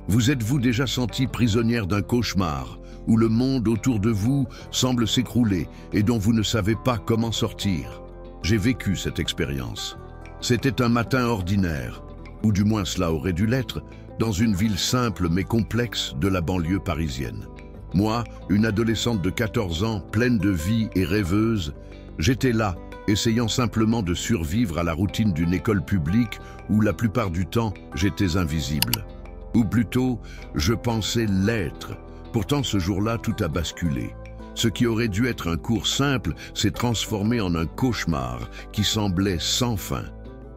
Vous êtes-vous déjà senti prisonnière d'un cauchemar, où le monde autour de vous semble s'écrouler et dont vous ne savez pas comment sortir? J'ai vécu cette expérience. C'était un matin ordinaire, ou du moins cela aurait dû l'être, dans une ville simple mais complexe de la banlieue parisienne. Moi, une adolescente de 14 ans, pleine de vie et rêveuse, j'étais là, essayant simplement de survivre à la routine d'une école publique où la plupart du temps, j'étais invisible. Ou plutôt, je pensais l'être. Pourtant, ce jour-là, tout a basculé. Ce qui aurait dû être un cours simple s'est transformé en un cauchemar qui semblait sans fin.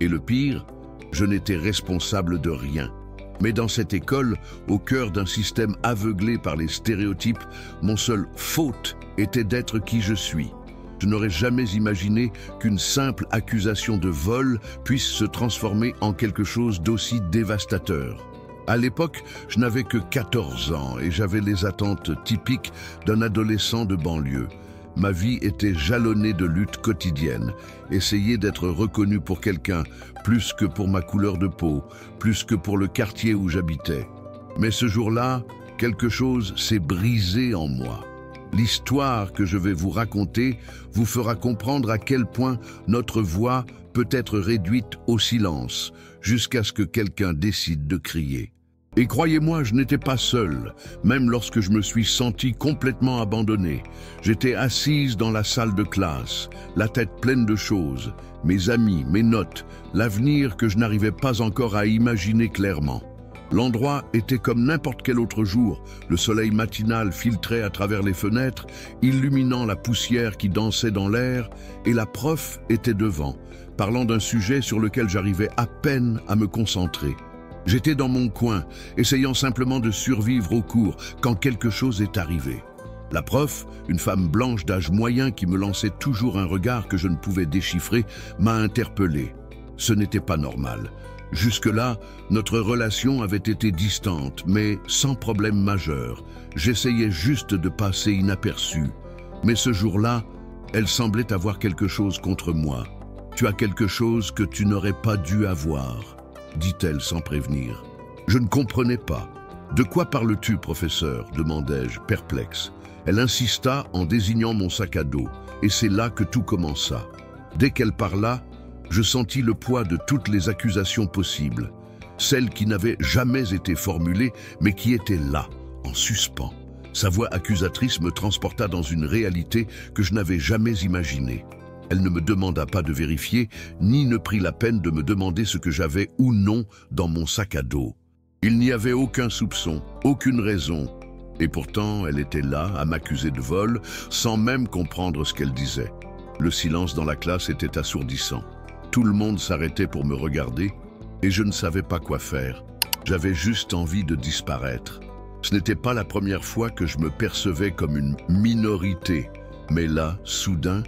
Et le pire, je n'étais responsable de rien. Mais dans cette école, au cœur d'un système aveuglé par les stéréotypes, mon seul faute était d'être qui je suis. Je n'aurais jamais imaginé qu'une simple accusation de vol puisse se transformer en quelque chose d'aussi dévastateur. À l'époque, je n'avais que 14 ans et j'avais les attentes typiques d'un adolescent de banlieue. Ma vie était jalonnée de luttes quotidiennes, essayer d'être reconnu pour quelqu'un, plus que pour ma couleur de peau, plus que pour le quartier où j'habitais. Mais ce jour-là, quelque chose s'est brisé en moi. L'histoire que je vais vous raconter vous fera comprendre à quel point notre voix peut être réduite au silence, jusqu'à ce que quelqu'un décide de crier. Et croyez-moi, je n'étais pas seul, même lorsque je me suis senti complètement abandonné. J'étais assise dans la salle de classe, la tête pleine de choses, mes amis, mes notes, l'avenir que je n'arrivais pas encore à imaginer clairement. L'endroit était comme n'importe quel autre jour. Le soleil matinal filtrait à travers les fenêtres, illuminant la poussière qui dansait dans l'air, et la prof était devant, parlant d'un sujet sur lequel j'arrivais à peine à me concentrer. J'étais dans mon coin, essayant simplement de survivre au cours, quand quelque chose est arrivé. La prof, une femme blanche d'âge moyen qui me lançait toujours un regard que je ne pouvais déchiffrer, m'a interpellé. Ce n'était pas normal. Jusque-là, notre relation avait été distante, mais sans problème majeur. J'essayais juste de passer inaperçu. Mais ce jour-là, elle semblait avoir quelque chose contre moi. « Tu as quelque chose que tu n'aurais pas dû avoir », dit-elle sans prévenir. Je ne comprenais pas. « De quoi parles-tu, professeur ?» demandai-je, perplexe. Elle insista en désignant mon sac à dos, et c'est là que tout commença. Dès qu'elle parla, je sentis le poids de toutes les accusations possibles, celles qui n'avaient jamais été formulées, mais qui étaient là, en suspens. Sa voix accusatrice me transporta dans une réalité que je n'avais jamais imaginée. Elle ne me demanda pas de vérifier, ni ne prit la peine de me demander ce que j'avais ou non dans mon sac à dos. Il n'y avait aucun soupçon, aucune raison. Et pourtant, elle était là, à m'accuser de vol, sans même comprendre ce qu'elle disait. Le silence dans la classe était assourdissant. Tout le monde s'arrêtait pour me regarder, et je ne savais pas quoi faire. J'avais juste envie de disparaître. Ce n'était pas la première fois que je me percevais comme une minorité, mais là, soudain,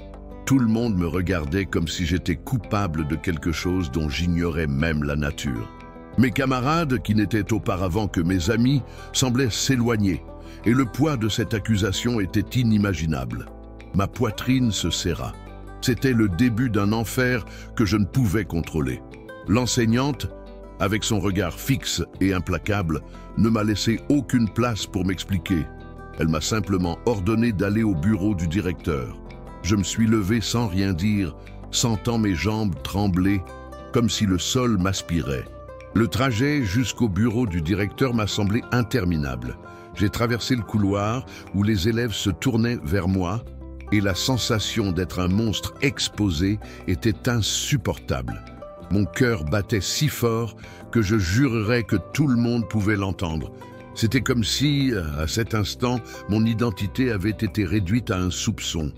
tout le monde me regardait comme si j'étais coupable de quelque chose dont j'ignorais même la nature. Mes camarades, qui n'étaient auparavant que mes amis, semblaient s'éloigner, et le poids de cette accusation était inimaginable. Ma poitrine se serra. C'était le début d'un enfer que je ne pouvais contrôler. L'enseignante, avec son regard fixe et implacable, ne m'a laissé aucune place pour m'expliquer. Elle m'a simplement ordonné d'aller au bureau du directeur. Je me suis levé sans rien dire, sentant mes jambes trembler, comme si le sol m'aspirait. Le trajet jusqu'au bureau du directeur m'a semblé interminable. J'ai traversé le couloir où les élèves se tournaient vers moi, et la sensation d'être un monstre exposé était insupportable. Mon cœur battait si fort que je jurerais que tout le monde pouvait l'entendre. C'était comme si, à cet instant, mon identité avait été réduite à un soupçon.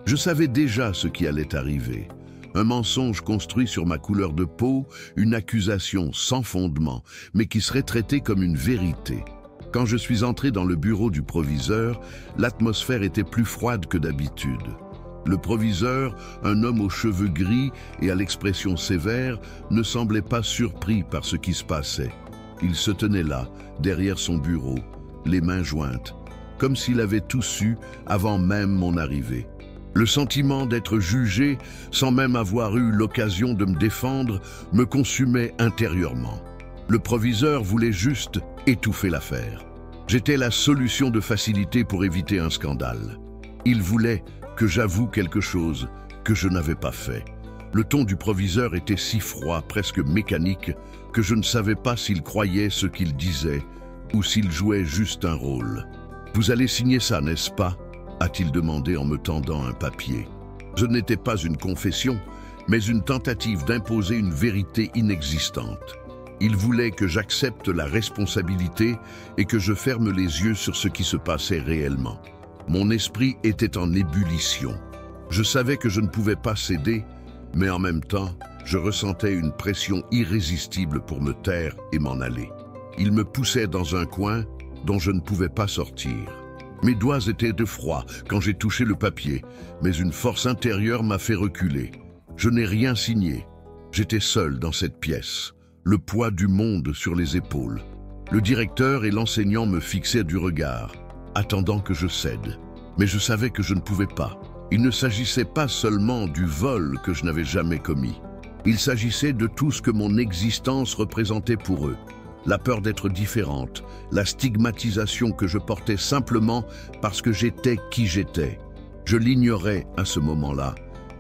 Je savais déjà ce qui allait arriver. Un mensonge construit sur ma couleur de peau, une accusation sans fondement, mais qui serait traitée comme une vérité. Quand je suis entré dans le bureau du proviseur, l'atmosphère était plus froide que d'habitude. Le proviseur, un homme aux cheveux gris et à l'expression sévère, ne semblait pas surpris par ce qui se passait. Il se tenait là, derrière son bureau, les mains jointes, comme s'il avait tout su avant même mon arrivée. Le sentiment d'être jugé, sans même avoir eu l'occasion de me défendre, me consumait intérieurement. Le proviseur voulait juste étouffer l'affaire. J'étais la solution de facilité pour éviter un scandale. Il voulait que j'avoue quelque chose que je n'avais pas fait. Le ton du proviseur était si froid, presque mécanique, que je ne savais pas s'il croyait ce qu'il disait ou s'il jouait juste un rôle. « Vous allez signer ça, n'est-ce pas ?» a-t-il demandé en me tendant un papier. Ce n'était pas une confession, mais une tentative d'imposer une vérité inexistante. Il voulait que j'accepte la responsabilité et que je ferme les yeux sur ce qui se passait réellement. Mon esprit était en ébullition. Je savais que je ne pouvais pas céder, mais en même temps, je ressentais une pression irrésistible pour me taire et m'en aller. Il me poussait dans un coin dont je ne pouvais pas sortir. Mes doigts étaient de froid quand j'ai touché le papier, mais une force intérieure m'a fait reculer. Je n'ai rien signé. J'étais seul dans cette pièce, le poids du monde sur les épaules. Le directeur et l'enseignant me fixaient du regard, attendant que je cède. Mais je savais que je ne pouvais pas. Il ne s'agissait pas seulement du vol que je n'avais jamais commis. Il s'agissait de tout ce que mon existence représentait pour eux. La peur d'être différente, la stigmatisation que je portais simplement parce que j'étais qui j'étais. Je l'ignorais à ce moment-là,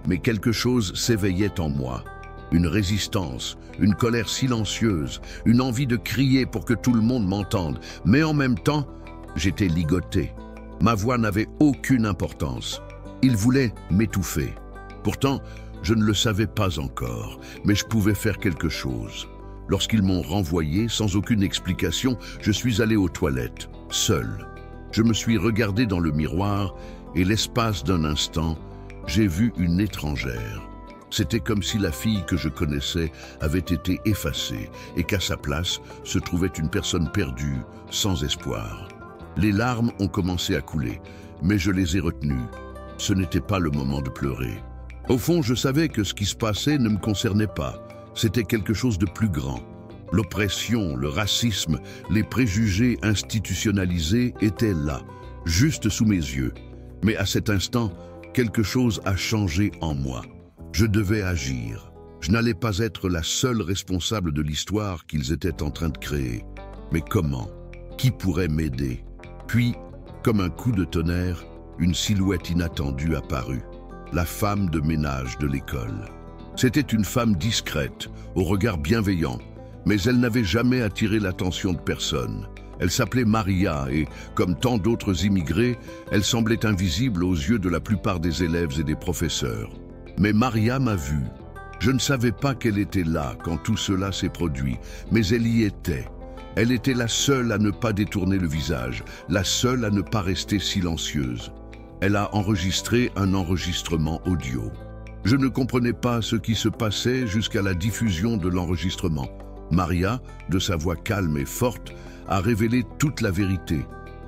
mais quelque chose s'éveillait en moi. Une résistance, une colère silencieuse, une envie de crier pour que tout le monde m'entende. Mais en même temps, j'étais ligoté. Ma voix n'avait aucune importance. Il voulait m'étouffer. Pourtant, je ne le savais pas encore, mais je pouvais faire quelque chose. Lorsqu'ils m'ont renvoyé, sans aucune explication, je suis allé aux toilettes, seul. Je me suis regardé dans le miroir et l'espace d'un instant, j'ai vu une étrangère. C'était comme si la fille que je connaissais avait été effacée et qu'à sa place se trouvait une personne perdue, sans espoir. Les larmes ont commencé à couler, mais je les ai retenues. Ce n'était pas le moment de pleurer. Au fond, je savais que ce qui se passait ne me concernait pas. C'était quelque chose de plus grand. L'oppression, le racisme, les préjugés institutionnalisés étaient là, juste sous mes yeux. Mais à cet instant, quelque chose a changé en moi. Je devais agir. Je n'allais pas être la seule responsable de l'histoire qu'ils étaient en train de créer. Mais comment? Qui pourrait m'aider? Puis, comme un coup de tonnerre, une silhouette inattendue apparut. La femme de ménage de l'école. C'était une femme discrète, au regard bienveillant, mais elle n'avait jamais attiré l'attention de personne. Elle s'appelait Maria et, comme tant d'autres immigrés, elle semblait invisible aux yeux de la plupart des élèves et des professeurs. Mais Maria m'a vu. Je ne savais pas qu'elle était là quand tout cela s'est produit, mais elle y était. Elle était la seule à ne pas détourner le visage, la seule à ne pas rester silencieuse. Elle a enregistré un enregistrement audio. Je ne comprenais pas ce qui se passait jusqu'à la diffusion de l'enregistrement. Maria, de sa voix calme et forte, a révélé toute la vérité.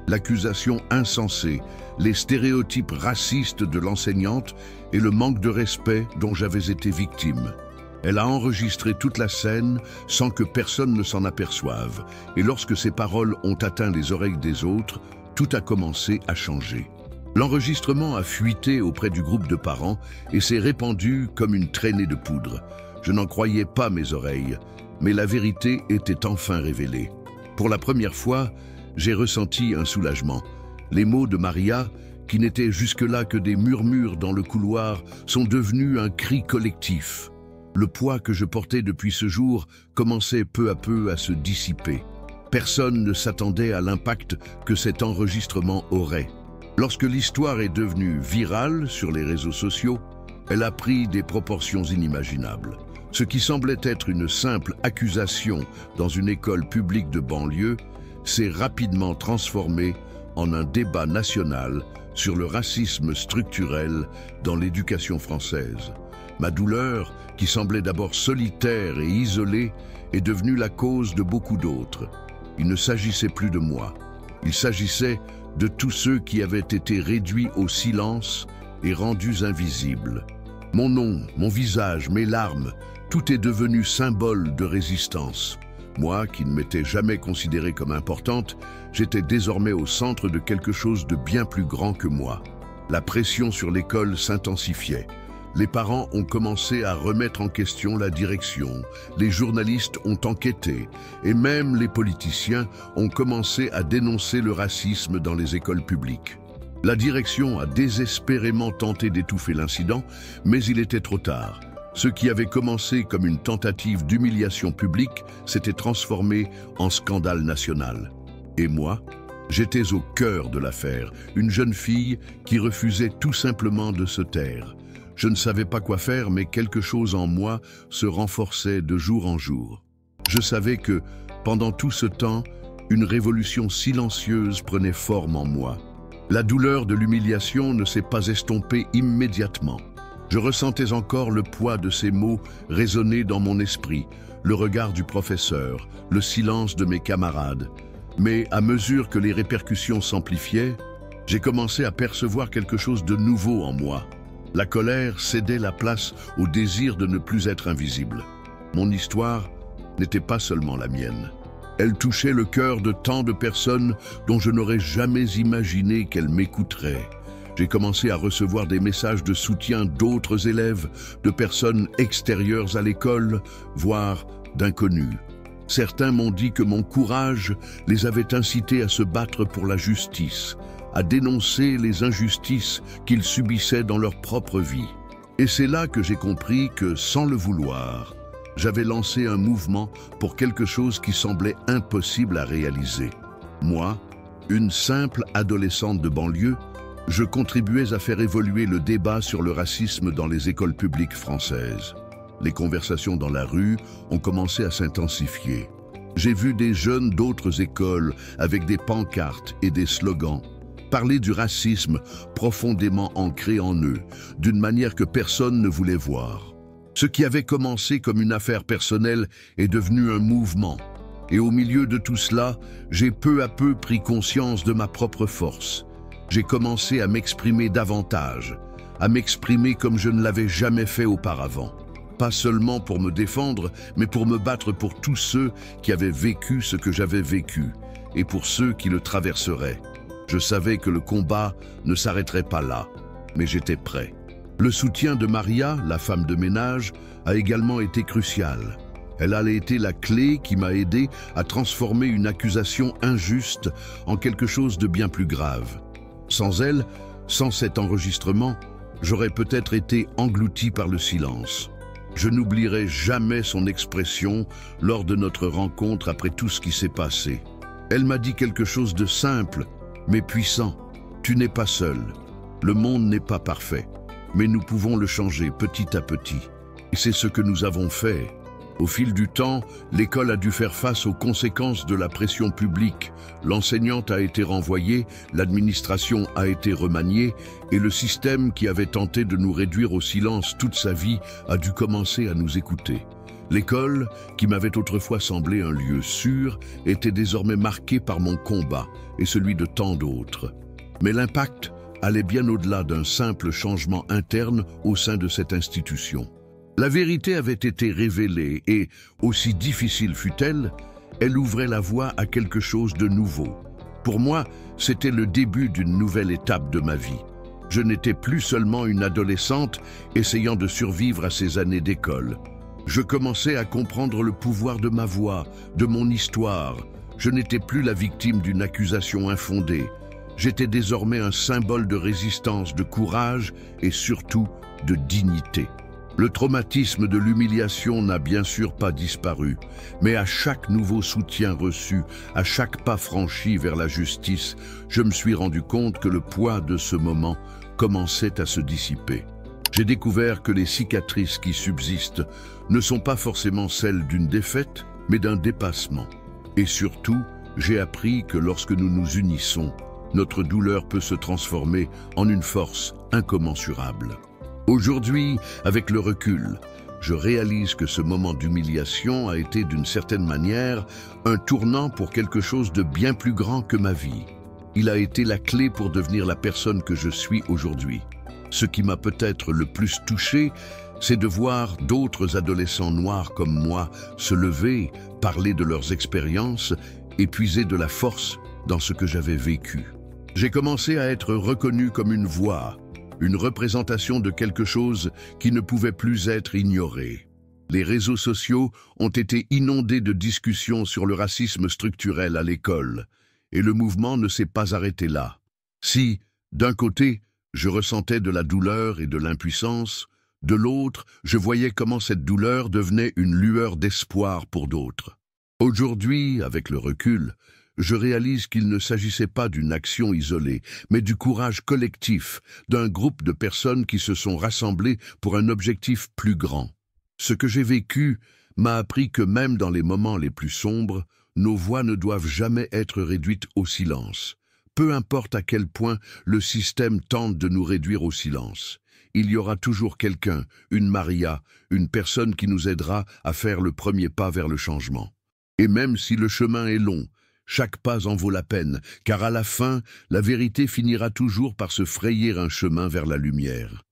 L'accusation insensée, les stéréotypes racistes de l'enseignante et le manque de respect dont j'avais été victime. Elle a enregistré toute la scène sans que personne ne s'en aperçoive. Et lorsque ces paroles ont atteint les oreilles des autres, tout a commencé à changer. L'enregistrement a fuité auprès du groupe de parents et s'est répandu comme une traînée de poudre. Je n'en croyais pas mes oreilles, mais la vérité était enfin révélée. Pour la première fois, j'ai ressenti un soulagement. Les mots de Maria, qui n'étaient jusque-là que des murmures dans le couloir, sont devenus un cri collectif. Le poids que je portais depuis ce jour commençait peu à peu à se dissiper. Personne ne s'attendait à l'impact que cet enregistrement aurait. Lorsque l'histoire est devenue virale sur les réseaux sociaux, elle a pris des proportions inimaginables. Ce qui semblait être une simple accusation dans une école publique de banlieue s'est rapidement transformé en un débat national sur le racisme structurel dans l'éducation française. Ma douleur, qui semblait d'abord solitaire et isolée, est devenue la cause de beaucoup d'autres. Il ne s'agissait plus de moi. Il s'agissait de tous ceux qui avaient été réduits au silence et rendus invisibles. Mon nom, mon visage, mes larmes, tout est devenu symbole de résistance. Moi, qui ne m'étais jamais considérée comme importante, j'étais désormais au centre de quelque chose de bien plus grand que moi. La pression sur l'école s'intensifiait. Les parents ont commencé à remettre en question la direction, les journalistes ont enquêté et même les politiciens ont commencé à dénoncer le racisme dans les écoles publiques. La direction a désespérément tenté d'étouffer l'incident, mais il était trop tard. Ce qui avait commencé comme une tentative d'humiliation publique s'était transformé en scandale national. Et moi, j'étais au cœur de l'affaire, une jeune fille qui refusait tout simplement de se taire. Je ne savais pas quoi faire, mais quelque chose en moi se renforçait de jour en jour. Je savais que, pendant tout ce temps, une révolution silencieuse prenait forme en moi. La douleur de l'humiliation ne s'est pas estompée immédiatement. Je ressentais encore le poids de ces mots résonner dans mon esprit, le regard du professeur, le silence de mes camarades. Mais à mesure que les répercussions s'amplifiaient, j'ai commencé à percevoir quelque chose de nouveau en moi. La colère cédait la place au désir de ne plus être invisible. Mon histoire n'était pas seulement la mienne. Elle touchait le cœur de tant de personnes dont je n'aurais jamais imaginé qu'elles m'écouteraient. J'ai commencé à recevoir des messages de soutien d'autres élèves, de personnes extérieures à l'école, voire d'inconnus. Certains m'ont dit que mon courage les avait incités à se battre pour la justice, à dénoncer les injustices qu'ils subissaient dans leur propre vie. Et c'est là que j'ai compris que, sans le vouloir, j'avais lancé un mouvement pour quelque chose qui semblait impossible à réaliser. Moi, une simple adolescente de banlieue, je contribuais à faire évoluer le débat sur le racisme dans les écoles publiques françaises. Les conversations dans la rue ont commencé à s'intensifier. J'ai vu des jeunes d'autres écoles avec des pancartes et des slogans parler du racisme profondément ancré en eux, d'une manière que personne ne voulait voir. Ce qui avait commencé comme une affaire personnelle est devenu un mouvement. Et au milieu de tout cela, j'ai peu à peu pris conscience de ma propre force. J'ai commencé à m'exprimer davantage, à m'exprimer comme je ne l'avais jamais fait auparavant. Pas seulement pour me défendre, mais pour me battre pour tous ceux qui avaient vécu ce que j'avais vécu, et pour ceux qui le traverseraient. Je savais que le combat ne s'arrêterait pas là, mais j'étais prêt. Le soutien de Maria, la femme de ménage, a également été crucial. Elle a été la clé qui m'a aidé à transformer une accusation injuste en quelque chose de bien plus grave. Sans elle, sans cet enregistrement, j'aurais peut-être été englouti par le silence. Je n'oublierai jamais son expression lors de notre rencontre après tout ce qui s'est passé. Elle m'a dit quelque chose de simple, mais puissant. Tu n'es pas seul. Le monde n'est pas parfait, mais nous pouvons le changer petit à petit. Et c'est ce que nous avons fait. Au fil du temps, l'école a dû faire face aux conséquences de la pression publique. L'enseignante a été renvoyée, l'administration a été remaniée et le système qui avait tenté de nous réduire au silence toute sa vie a dû commencer à nous écouter. L'école, qui m'avait autrefois semblé un lieu sûr, était désormais marquée par mon combat et celui de tant d'autres. Mais l'impact allait bien au-delà d'un simple changement interne au sein de cette institution. La vérité avait été révélée et, aussi difficile fut-elle, elle ouvrait la voie à quelque chose de nouveau. Pour moi, c'était le début d'une nouvelle étape de ma vie. Je n'étais plus seulement une adolescente essayant de survivre à ces années d'école. Je commençais à comprendre le pouvoir de ma voix, de mon histoire. Je n'étais plus la victime d'une accusation infondée. J'étais désormais un symbole de résistance, de courage et surtout de dignité. Le traumatisme de l'humiliation n'a bien sûr pas disparu, mais à chaque nouveau soutien reçu, à chaque pas franchi vers la justice, je me suis rendu compte que le poids de ce moment commençait à se dissiper. J'ai découvert que les cicatrices qui subsistent ne sont pas forcément celles d'une défaite, mais d'un dépassement. Et surtout, j'ai appris que lorsque nous nous unissons, notre douleur peut se transformer en une force incommensurable. Aujourd'hui, avec le recul, je réalise que ce moment d'humiliation a été d'une certaine manière un tournant pour quelque chose de bien plus grand que ma vie. Il a été la clé pour devenir la personne que je suis aujourd'hui. Ce qui m'a peut-être le plus touché, c'est de voir d'autres adolescents noirs comme moi se lever, parler de leurs expériences et puiser de la force dans ce que j'avais vécu. J'ai commencé à être reconnu comme une voix, une représentation de quelque chose qui ne pouvait plus être ignoré. Les réseaux sociaux ont été inondés de discussions sur le racisme structurel à l'école, et le mouvement ne s'est pas arrêté là. Si, d'un côté, je ressentais de la douleur et de l'impuissance, de l'autre, je voyais comment cette douleur devenait une lueur d'espoir pour d'autres. Aujourd'hui, avec le recul, je réalise qu'il ne s'agissait pas d'une action isolée, mais du courage collectif d'un groupe de personnes qui se sont rassemblées pour un objectif plus grand. Ce que j'ai vécu m'a appris que même dans les moments les plus sombres, nos voix ne doivent jamais être réduites au silence. Peu importe à quel point le système tente de nous réduire au silence, il y aura toujours quelqu'un, une Maria, une personne qui nous aidera à faire le premier pas vers le changement. Et même si le chemin est long, chaque pas en vaut la peine, car à la fin, la vérité finira toujours par se frayer un chemin vers la lumière.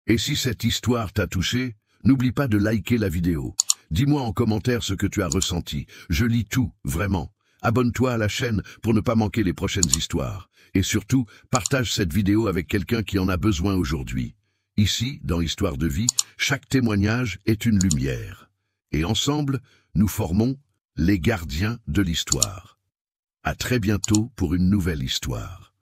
Et si cette histoire t'a touché, n'oublie pas de liker la vidéo. Dis-moi en commentaire ce que tu as ressenti. Je lis tout, vraiment. Abonne-toi à la chaîne pour ne pas manquer les prochaines histoires. Et surtout, partage cette vidéo avec quelqu'un qui en a besoin aujourd'hui. Ici, dans Histoire de vie, chaque témoignage est une lumière. Et ensemble, nous formons les gardiens de l'histoire. À très bientôt pour une nouvelle histoire.